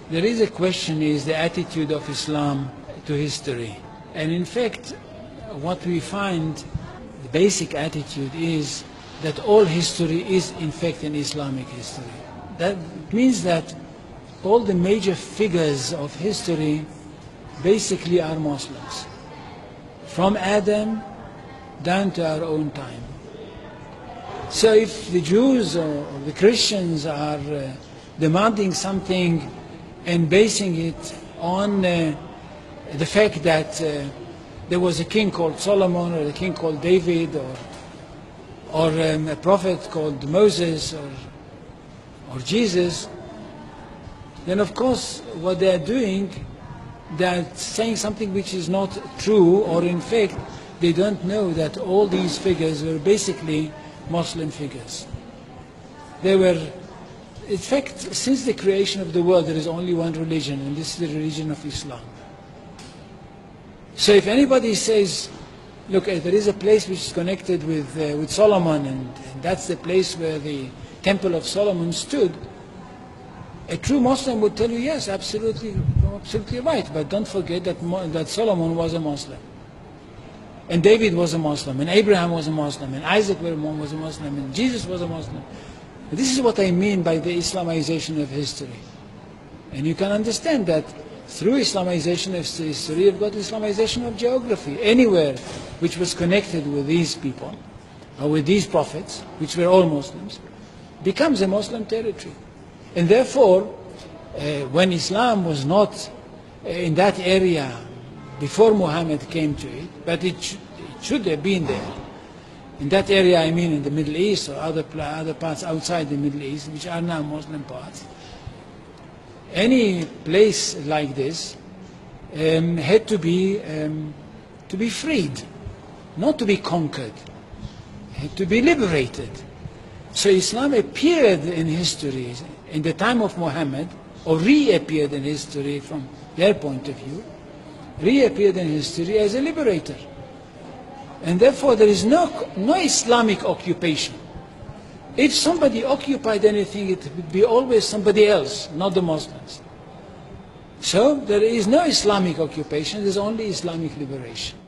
There is a question, is the attitude of Islam to history. And in fact, what we find, the basic attitude is that all history is in fact an Islamic history. That means that all the major figures of history basically are Muslims. From Adam down to our own time. So if the Jews or the Christians are demanding something and basing it on the fact that there was a king called Solomon, or a king called David, or a prophet called Moses, or Jesus, then of course what they are doing, they are saying something which is not true, or in fact they don't know that all these figures were basically Muslim figures. They were, in fact, since the creation of the world there is only one religion, and this is the religion of Islam. So if anybody says, look, there is a place which is connected with Solomon, and that's the place where the Temple of Solomon stood, a true Muslim would tell you, yes, absolutely right, but don't forget that Solomon was a Muslim. And David was a Muslim, and Abraham was a Muslim, and Isaac was a Muslim, and Jesus was a Muslim. This is what I mean by the Islamization of history. And you can understand that through Islamization of history, you've got Islamization of geography. Anywhere which was connected with these people, or with these prophets, which were all Muslims, becomes a Muslim territory. And therefore, when Islam was not in that area before Muhammad came to it, but it should have been there. In that area, I mean in the Middle East or other parts outside the Middle East, which are now Muslim parts. Any place like this had to be freed, not to be conquered, had to be liberated. So Islam appeared in history in the time of Muhammad, or reappeared in history from their point of view, reappeared in history as a liberator. And therefore there is no Islamic occupation. If somebody occupied anything, it would be always somebody else, not the Muslims. So there is no Islamic occupation, there is only Islamic liberation.